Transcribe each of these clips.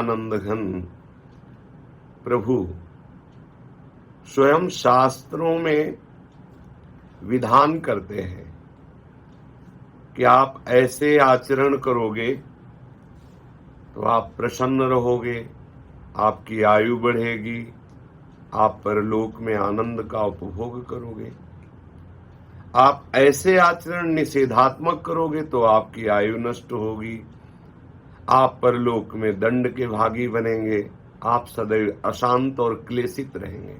सच्चिदानंद घन प्रभु स्वयं शास्त्रों में विधान करते हैं कि आप ऐसे आचरण करोगे तो आप प्रसन्न रहोगे, आपकी आयु बढ़ेगी, आप परलोक में आनंद का उपभोग करोगे। आप ऐसे आचरण निषेधात्मक करोगे तो आपकी आयु नष्ट होगी, आप परलोक में दंड के भागी बनेंगे, आप सदैव अशांत और क्लेशित रहेंगे।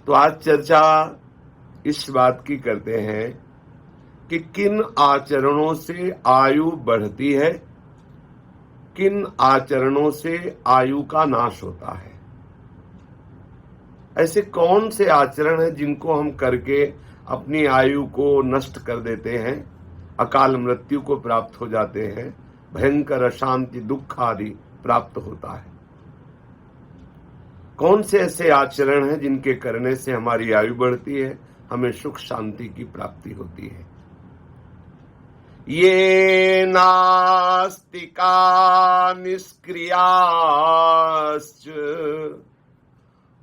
तो आज चर्चा इस बात की करते हैं कि किन आचरणों से आयु बढ़ती है, किन आचरणों से आयु का नाश होता है। ऐसे कौन से आचरण हैं जिनको हम करके अपनी आयु को नष्ट कर देते हैं, अकाल मृत्यु को प्राप्त हो जाते हैं, भयंकर अशांति दुख आदि प्राप्त होता है। कौन से ऐसे आचरण हैं जिनके करने से हमारी आयु बढ़ती है, हमें सुख शांति की प्राप्ति होती है। ये नास्तिका निष्क्रियाश्च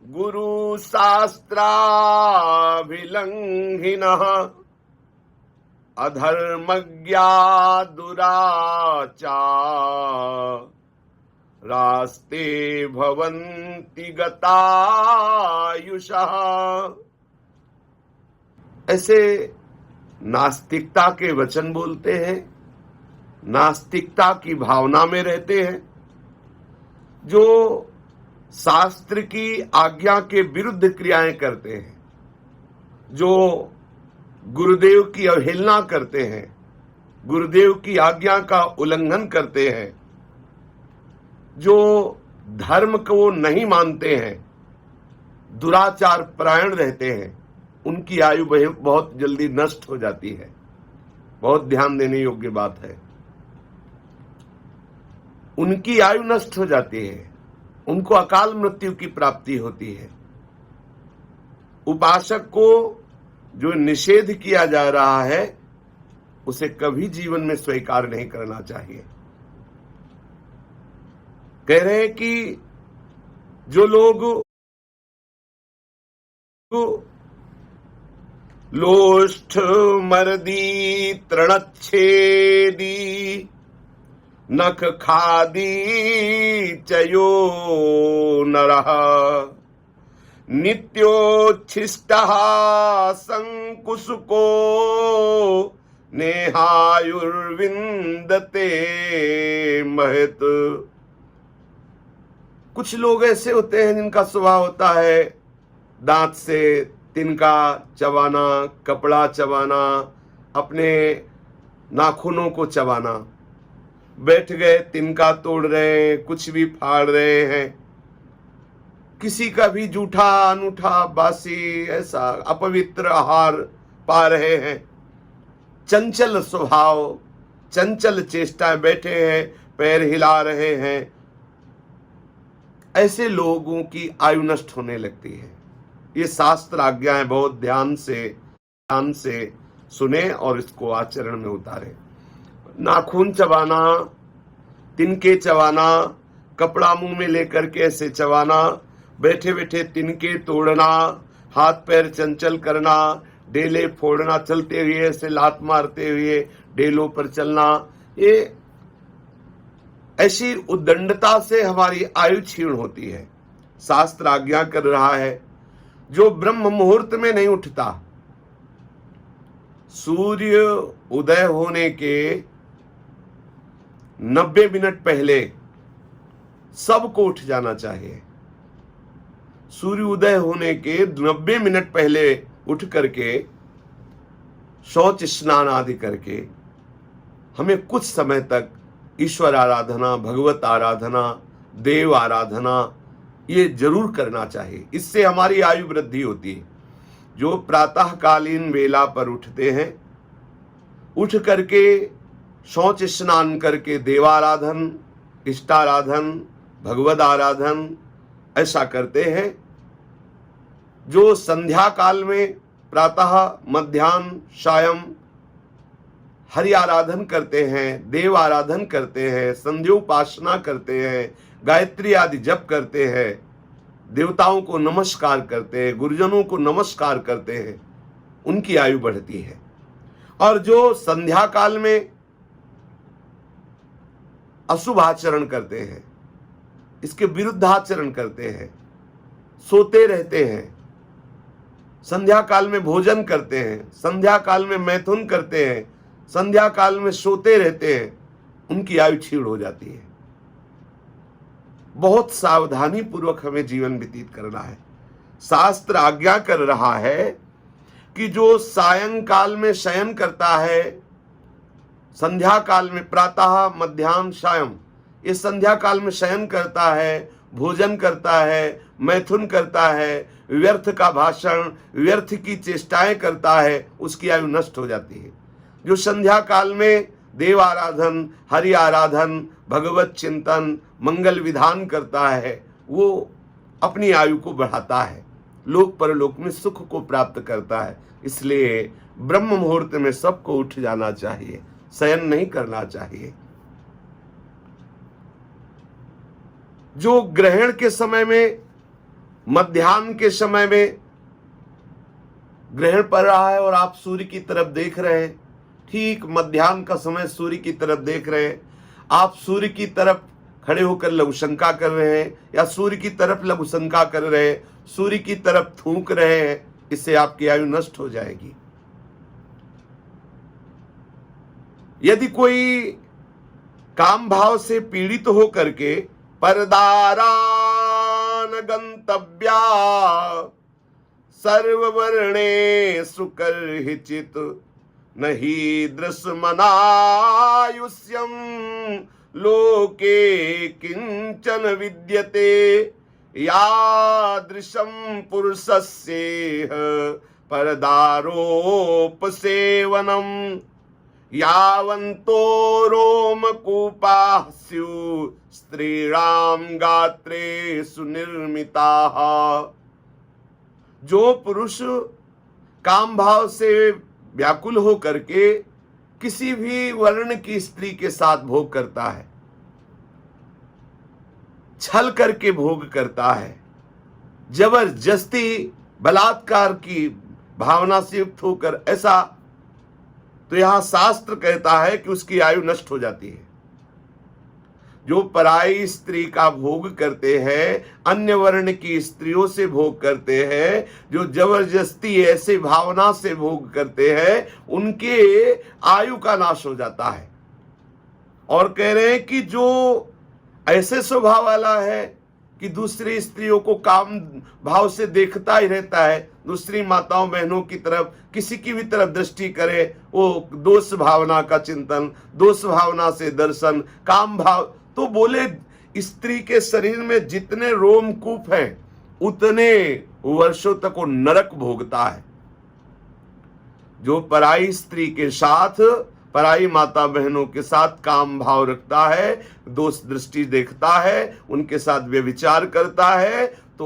गुरु शास्त्राभिलंघिनः अधर्मज्ञा दुराचारास्ते भवन्ति गतायुषः। ऐसे नास्तिकता के वचन बोलते हैं, नास्तिकता की भावना में रहते हैं, जो शास्त्र की आज्ञा के विरुद्ध क्रियाएं करते हैं, जो गुरुदेव की अवहेलना करते हैं, गुरुदेव की आज्ञा का उल्लंघन करते हैं, जो धर्म को नहीं मानते हैं, दुराचार परायण रहते हैं, उनकी आयु बहुत जल्दी नष्ट हो जाती है। बहुत ध्यान देने योग्य बात है। उनकी आयु नष्ट हो जाती है, उनको अकाल मृत्यु की प्राप्ति होती है। उपासक को जो निषेध किया जा रहा है उसे कभी जीवन में स्वीकार नहीं करना चाहिए। कह रहे हैं कि जो लोग लोष्ठ मर्दी तृणच्छेदी नख खादी चयो नरः नित्योच्छिष्टः संकुशको नेहायुर्विंदते महत। कुछ लोग ऐसे होते हैं जिनका स्वभाव होता है दांत से तिनका चबाना, कपड़ा चबाना, अपने नाखूनों को चबाना। बैठ गए, तिनका तोड़ रहे हैं, कुछ भी फाड़ रहे हैं, किसी का भी जूठा अनूठा बासी ऐसा अपवित्र आहार पा रहे हैं। चंचल स्वभाव, चंचल चेष्टाएं, बैठे हैं पैर हिला रहे हैं। ऐसे लोगों की आयु नष्ट होने लगती है। ये शास्त्र आज्ञाएं बहुत ध्यान से सुने और इसको आचरण में उतारे। नाखून चबाना, तिनके चबाना, कपड़ा मुंह में लेकर के ऐसे चबाना, बैठे बैठे तिनके तोड़ना, हाथ पैर चंचल करना, डेले फोड़ना, चलते हुए ऐसे लात मारते हुए डेलों पर चलना, ये ऐसी उद्दंडता से हमारी आयु क्षीण होती है। शास्त्र आज्ञा कर रहा है जो ब्रह्म मुहूर्त में नहीं उठता, सूर्य उदय होने के 90 मिनट पहले सबको उठ जाना चाहिए। सूर्य उदय होने के 90 मिनट पहले उठ करके शौच स्नान आदि करके हमें कुछ समय तक ईश्वर आराधना, भगवत आराधना, देव आराधना ये जरूर करना चाहिए। इससे हमारी आयु वृद्धि होती है। जो प्रातःकालीन वेला पर उठते हैं, उठ करके शौच स्नान करके देवाराधन, इष्टाराधन, भगवद आराधन ऐसा करते हैं, जो संध्या काल में प्रातः, मध्याह्न, सायं हरि आराधन करते हैं, देव आराधन करते हैं, संध्योपासना करते हैं, गायत्री आदि जप करते हैं, देवताओं को नमस्कार करते हैं, गुरुजनों को नमस्कार करते हैं, उनकी आयु बढ़ती है। और जो संध्या काल में अशुभ आचरण करते हैं, इसके विरुद्ध आचरण करते हैं, सोते रहते हैं, संध्या काल में भोजन करते हैं, संध्या काल में मैथुन करते हैं, संध्या काल में सोते रहते हैं, उनकी आयु क्षीण हो जाती है। बहुत सावधानी पूर्वक हमें जीवन व्यतीत करना है। शास्त्र आज्ञा कर रहा है कि जो सायंकाल में शयन करता है, संध्या काल में प्रातः मध्याह्न सायं, ये संध्या काल में शयन करता है, भोजन करता है, मैथुन करता है, व्यर्थ का भाषण, व्यर्थ की चेष्टाएं करता है, उसकी आयु नष्ट हो जाती है। जो संध्या काल में देव आराधन, हरि आराधन, भगवत चिंतन, मंगल विधान करता है, वो अपनी आयु को बढ़ाता है, लोक परलोक में सुख को प्राप्त करता है। इसलिए ब्रह्म मुहूर्त में सबको उठ जाना चाहिए, शयन नहीं करना चाहिए। जो ग्रहण के समय में, मध्याह्न के समय में ग्रहण पड़ रहा है और आप सूर्य की तरफ देख रहे हैं, ठीक मध्याह्न का समय सूर्य की तरफ देख रहे हैं, आप सूर्य की तरफ खड़े होकर लघुशंका कर रहे हैं या सूर्य की तरफ लघुशंका कर रहे हैं, सूर्य की तरफ थूक रहे हैं, इससे आपकी आयु नष्ट हो जाएगी। यदि कोई काम भाव से पीड़ित हो करके परदारान गंतव्या सर्ववर्णे सुकर्हिचित नहीं दृश्मनायुष्यम लोके किंचन विद्यते यादृशं पुरुषस्येह परदारोपसेवनम यावन्तो रोमकूपाः स्युः स्त्रीणां गात्रेषु निर्मिताः। जो पुरुष काम भाव से व्याकुल हो करके किसी भी वर्ण की स्त्री के साथ भोग करता है, छल करके भोग करता है, जबरदस्ती बलात्कार की भावना से युक्त होकर, ऐसा तो यहां शास्त्र कहता है कि उसकी आयु नष्ट हो जाती है। जो पराई स्त्री का भोग करते हैं, अन्य वर्ण की स्त्रियों से भोग करते हैं, जो जबरदस्ती ऐसे भावना से भोग करते हैं, उनके आयु का नाश हो जाता है। और कह रहे हैं कि जो ऐसे स्वभाव वाला है कि दूसरी स्त्रियों को काम भाव से देखता ही रहता है, दूसरी माताओं बहनों की तरफ किसी की भी तरफ दृष्टि करे, वो दोष भावना का चिंतन, दोष भावना से दर्शन, काम भाव, तो बोले स्त्री के शरीर में जितने रोमकूप हैं उतने वर्षों तक वो नरक भोगता है। जो पराई स्त्री के साथ, पराई माता बहनों के साथ काम भाव रखता है, दोष दृष्टि देखता है, उनके साथ व्यभिचार करता है, तो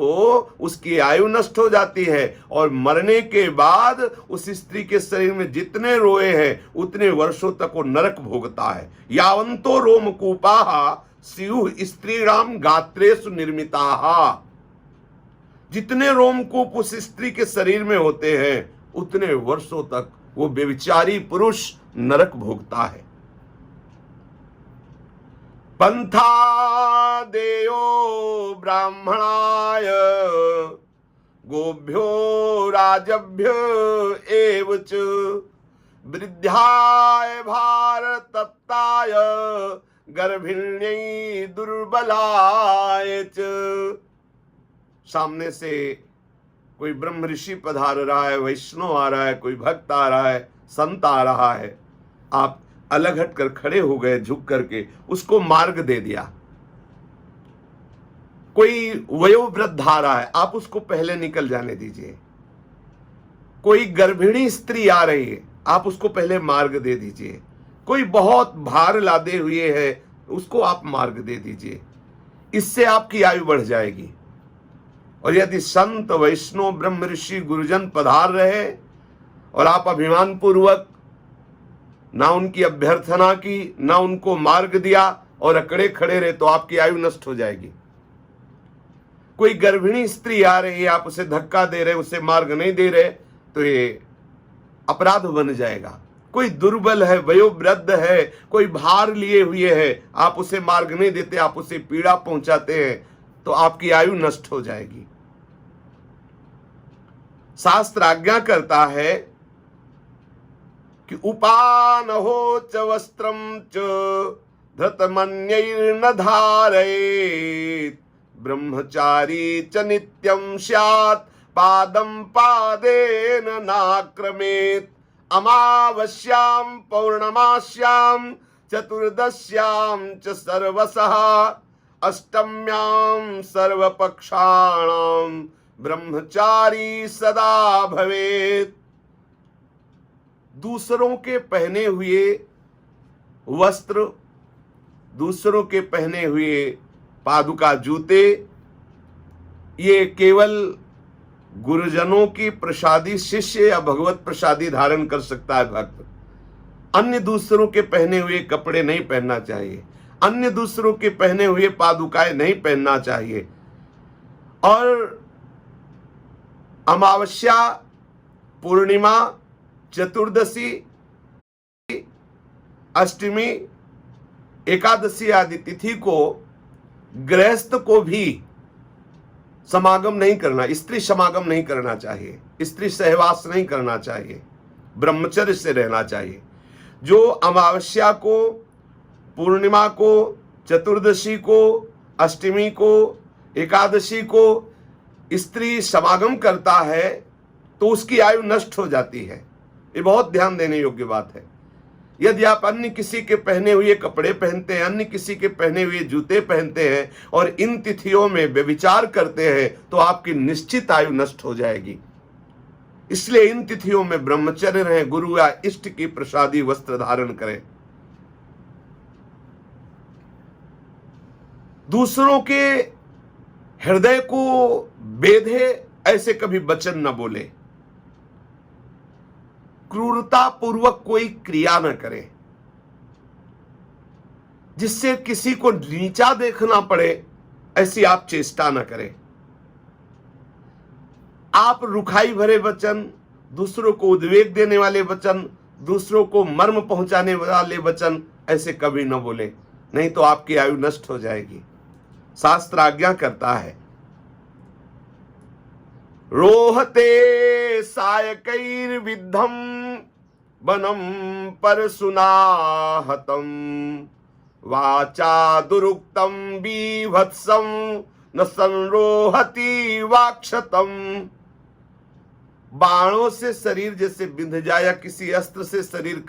उसकी आयु नष्ट हो जाती है और मरने के बाद उस स्त्री के शरीर में जितने रोए हैं उतने वर्षों तक वो नरक भोगता है। यावंतो रोमकूपाः स्युः स्त्रीणां गात्रेषु निर्मिताः। जितने रोमकूप उस स्त्री के शरीर में होते हैं उतने वर्षों तक वो व्यभिचारी पुरुष नरक भोगता है। पंथा देयो ब्राह्मणाय गोभ्यो राजभ्यो एव च वृद्धाय भारतप्ताय गर्भिण्यै दुर्बलाय च। सामने से कोई ब्रह्म ऋषि पधार रहा है, वैष्णव आ रहा है, कोई भक्त आ रहा है, संत आ रहा है, आप अलग हट कर खड़े हो गए, झुक करके उसको मार्ग दे दिया। कोई वयोवृद्ध आ रहा है, आप उसको पहले निकल जाने दीजिए। कोई गर्भिणी स्त्री आ रही है, आप उसको पहले मार्ग दे दीजिए। कोई बहुत भार लादे हुए है, उसको आप मार्ग दे दीजिए। इससे आपकी आयु बढ़ जाएगी। और यदि संत वैष्णव ब्रह्म ऋषि गुरुजन पधार रहे और आप अभिमान पूर्वक ना उनकी अभ्यर्थना की, ना उनको मार्ग दिया और अकड़े खड़े रहे तो आपकी आयु नष्ट हो जाएगी। कोई गर्भिणी स्त्री आ रही है, आप उसे धक्का दे रहे, उसे मार्ग नहीं दे रहे, तो ये अपराध बन जाएगा। कोई दुर्बल है, वयोवृद्ध है, कोई भार लिए हुए है, आप उसे मार्ग नहीं देते, आप उसे पीड़ा पहुंचाते हैं, तो आपकी आयु नष्ट हो जाएगी। शास्त्र आज्ञा करता है कि उपानहो च वस्त्रम च धृतमन्यैर्न धारयेत् ब्रह्मचारी च नित्यं स्यात् पादं पादेन नाक्रमेत् अमावस्यां पौर्णमास्यां चतुर्दश्यां च सर्वसः अष्टम्यां सर्वपक्षाणां ब्रह्मचारी सदा भवेत्। दूसरों के पहने हुए वस्त्र, दूसरों के पहने हुए पादुका जूते, ये केवल गुरुजनों की प्रसादी शिष्य या भगवत प्रसादी धारण कर सकता है भक्त। अन्य दूसरों के पहने हुए कपड़े नहीं पहनना चाहिए, अन्य दूसरों के पहने हुए पादुकाएं नहीं पहनना चाहिए। और अमावस्या, पूर्णिमा, चतुर्दशी, अष्टमी, एकादशी आदि तिथि को गृहस्थ को भी समागम नहीं करना, स्त्री समागम नहीं करना चाहिए, स्त्री सहवास नहीं करना चाहिए, ब्रह्मचर्य से रहना चाहिए। जो अमावस्या को, पूर्णिमा को, चतुर्दशी को, अष्टमी को, एकादशी को स्त्री समागम करता है तो उसकी आयु नष्ट हो जाती है। ये बहुत ध्यान देने योग्य बात है। यदि आप अन्य किसी के पहने हुए कपड़े पहनते हैं, अन्य किसी के पहने हुए जूते पहनते हैं और इन तिथियों में व्यभिचार करते हैं तो आपकी निश्चित आयु नष्ट हो जाएगी। इसलिए इन तिथियों में ब्रह्मचर्य रहें, गुरु या इष्ट की प्रसादी वस्त्र धारण करें। दूसरों के हृदय को बेधे ऐसे कभी वचन न बोले, क्रूरता पूर्वक कोई क्रिया न करे जिससे किसी को नीचा देखना पड़े, ऐसी आप चेष्टा न करें। आप रुखाई भरे वचन, दूसरों को उद्वेग देने वाले वचन, दूसरों को मर्म पहुंचाने वाले वचन ऐसे कभी न बोले, नहीं तो आपकी आयु नष्ट हो जाएगी। शास्त्र आज्ञा करता है, रोहते सायकैर्विद्धं वनं परशुनाहतं वाचा दुरुक्तं बीभत्सं न संरोहति वाक्षतम। बाणों से शरीर जैसे बिंध जाए या किसी अस्त्र से शरीर